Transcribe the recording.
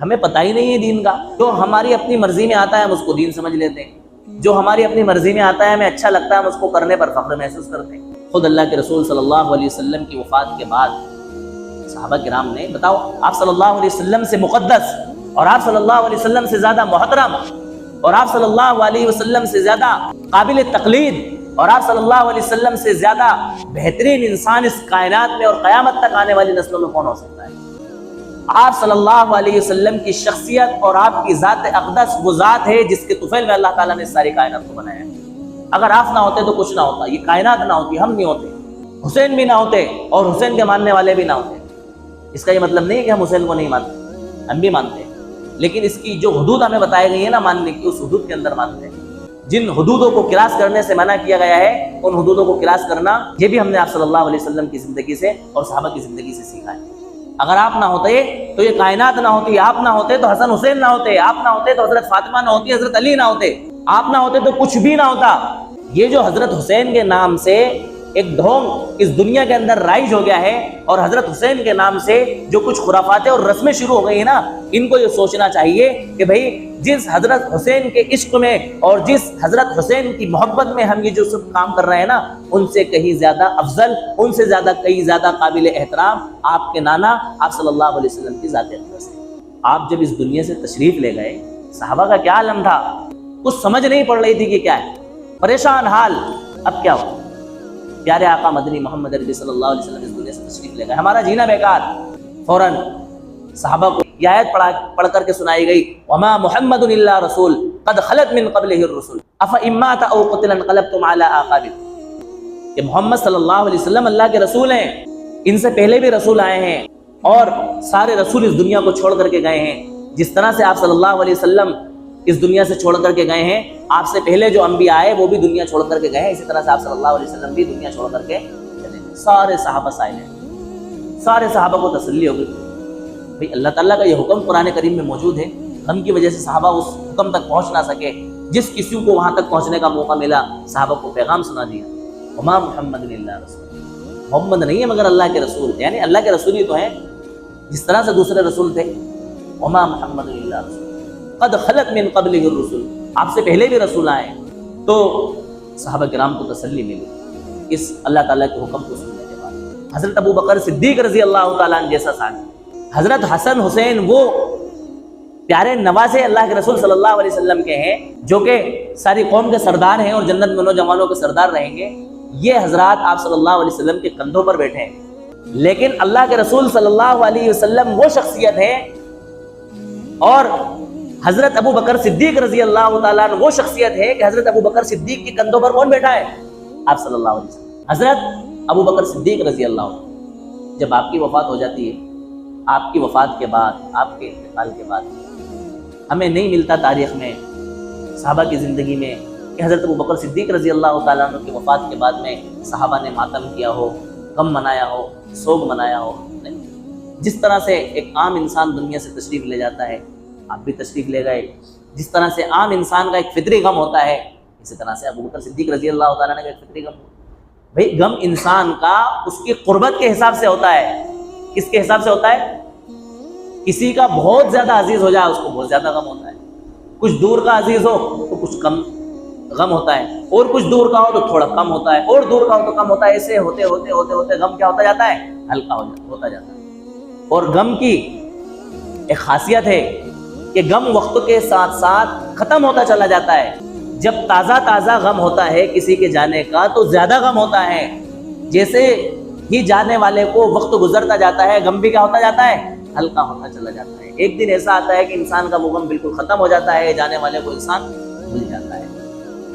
ہمیں پتہ ہی نہیں ہے دین کا. جو ہماری اپنی مرضی میں آتا ہے ہم اس کو دین سمجھ لیتے ہیں, جو ہماری اپنی مرضی میں آتا ہے ہمیں اچھا لگتا ہے ہم اس کو کرنے پر فخر محسوس کرتے ہیں. خود اللہ کے رسول صلی اللہ علیہ وسلم کی وفات کے بعد صحابہ کرام نے, بتاؤ آپ صلی اللہ علیہ وسلم سے مقدس اور آپ صلی اللہ علیہ وسلم سے زیادہ محترم اور آپ صلی اللہ علیہ وسلم سے زیادہ قابل تقلید اور آپ صلی اللہ علیہ وسلم سے زیادہ بہترین انسان اس کائنات میں اور قیامت تک آنے والی نسلوں میں کون ہو سکتا ہے؟ آپ صلی اللہ علیہ وسلم کی شخصیت اور آپ کی ذات اقدس وہ ذات ہے جس کے طفیل میں اللہ تعالیٰ نے ساری کائنات کو بنایا ہے. اگر آپ نہ ہوتے تو کچھ نہ ہوتا, یہ کائنات نہ ہوتی, ہم نہیں ہوتے, حسین بھی نہ ہوتے اور حسین کے ماننے والے بھی نہ ہوتے. اس کا یہ مطلب نہیں ہے کہ ہم حسین کو نہیں مانتے, ہم بھی مانتے ہیں, لیکن اس کی جو حدود ہمیں بتائی گئی ہے نا ماننے کی, اس حدود کے اندر مانتے ہیں. جن حدودوں کو کراس کرنے سے منع کیا گیا ہے ان حدودوں کو کراس کرنا یہ بھی ہم نے آپ صلی اللہ علیہ وسلم کی زندگی سے اور صحابہ کی زندگی سے سیکھا ہے. اگر آپ نہ ہوتے تو یہ کائنات نہ ہوتی, آپ نہ ہوتے تو حسن حسین نہ ہوتے, آپ نہ ہوتے تو حضرت فاطمہ نہ ہوتی, حضرت علی نہ ہوتے, آپ نہ ہوتے تو کچھ بھی نہ ہوتا. یہ جو حضرت حسین کے نام سے ایک ڈھونگ اس دنیا کے اندر رائج ہو گیا ہے اور حضرت حسین کے نام سے جو کچھ خرافاتیں اور رسمیں شروع ہو گئی ہیں نا, ان کو یہ سوچنا چاہیے کہ بھئی جس حضرت حسین کے عشق میں اور جس حضرت حسین کی محبت میں ہم یہ جو سب کام کر رہے ہیں نا, ان سے کہیں زیادہ افضل, ان سے زیادہ کہیں زیادہ قابل احترام آپ کے نانا آپ صلی اللہ علیہ وسلم کی ذات اقدس ہے. آپ جب اس دنیا سے تشریف لے گئے, صحابہ کا کیا عالم تھا, کچھ سمجھ نہیں پڑ رہی تھی کہ کیا ہے, پریشان حال. اب کیا ہو, پیارے آقا مدنی محمد عربی صلی اللہ علیہ وسلم اس دنیا سے تشریف لے گئے, ہمارا جینا بیکار. فوراً صحابہ کو یہ آیت پڑھ کر کے سنائی گئی, وما محمد الا رسول قد خلت من قبلہ الرسل افإن مات او قتل انقلبتم علی اعقابکم. کہ محمد صلی اللہ علیہ وسلم اللہ کے رسول ہیں, ان سے پہلے بھی رسول آئے ہیں اور سارے رسول اس دنیا کو چھوڑ کر کے گئے ہیں. جس طرح سے آپ صلی اللہ علیہ وسلم اس دنیا سے چھوڑ کر کے گئے ہیں, آپ سے پہلے جو انبیاء آئے وہ بھی دنیا چھوڑ کر کے گئے ہیں, اسی طرح سے آپ صلی اللہ علیہ وسلم بھی دنیا چھوڑ کر کے چلے گئے. سارے صحابہ سائل ہیں, سارے صحابہ کو تسلی ہو گئی بھئی اللہ تعالیٰ کا یہ حکم قرآن کریم میں موجود ہے. غم کی وجہ سے صحابہ اس حکم تک پہنچ نہ سکے, جس کسی کو وہاں تک پہنچنے کا موقع ملا صحابہ کو پیغام سنا دیا, وما محمد الا رسول, محمد نہیں ہے مگر اللہ کے رسول, یعنی اللہ کے رسول ہی تو ہیں جس طرح سے دوسرے رسول تھے. وما محمد الا رسول قد خلت من قبلہ الرسل, آپ سے پہلے بھی رسول آئے. تو صحابہ کرام کو تسلی ملی اس اللہ تعالیٰ کے حکم کو سننے کے بعد. حضرت ابو بکر صدیق رضی اللہ تعالیٰ عنہ جیسا صحابی, حضرت حسن حسین وہ پیارے نوازے اللہ کے رسول صلی اللہ علیہ وسلم کے ہیں جو کہ ساری قوم کے سردار ہیں اور جنت میں نوجوانوں کے سردار رہیں گے. یہ حضرات آپ صلی اللہ علیہ وسلم کے کندھوں پر بیٹھے ہیں, لیکن اللہ کے رسول صلی اللہ علیہ وسلم وہ شخصیت ہے اور حضرت ابو بکر صدیق رضی اللہ تعالیٰ عنہ وہ شخصیت ہے کہ حضرت ابو بکر صدیق کے کندھوں پر کون بیٹھا ہے؟ آپ صلی اللہ علیہ وسلم. حضرت ابو بکر صدیق رضی اللہ عنہ جب آپ کی وفات ہو جاتی ہے, آپ کی وفات کے بعد, آپ کے انتقال کے بعد ہمیں نہیں ملتا تاریخ میں, صحابہ کی زندگی میں, کہ حضرت ابو بکر صدیق رضی اللہ تعالیٰ عنہ کی وفات کے بعد میں صحابہ نے ماتم کیا ہو, غم منایا ہو, سوگ منایا ہو. نہیں, جس طرح سے ایک عام انسان دنیا سے تشریف لے جاتا ہے آپ بھی تشریف لے گئے. جس طرح سے عام انسان کا ایک فطری غم ہوتا ہے, اسی طرح سے ابو بکر صدیق رضی اللہ تعالیٰ عنہ کا ایک فطری غم. بھئی غم انسان کا اس کی قربت کے حساب سے ہوتا ہے. کس کے حساب سے ہوتا ہے؟ کسی کا بہت زیادہ عزیز ہو جائے اس کو بہت زیادہ غم ہوتا ہے, کچھ دور کا عزیز ہو تو کچھ کم غم ہوتا ہے, اور کچھ دور کا ہو تو تھوڑا کم ہوتا ہے, اور دور کا ہو تو کم ہوتا ہے. ایسے ہوتے ہوتے ہوتے ہوتے غم کیا ہوتا جاتا ہے؟ ہلکا ہوتا جاتا ہے. اور غم کی ایک خاصیت ہے کہ غم وقت کے ساتھ ساتھ ختم ہوتا چلا جاتا ہے. جب تازہ تازہ غم ہوتا ہے کسی کے جانے کا تو زیادہ غم ہوتا ہے, جیسے ہی جانے والے کو وقت گزرتا جاتا ہے غم بھی کیا ہوتا جاتا ہے؟ ہلکا ہوتا چلا جاتا ہے. ایک دن ایسا آتا ہے کہ انسان کا وہ غم بالکل ختم ہو جاتا ہے, جانے والے کو انسان بھول جاتا ہے.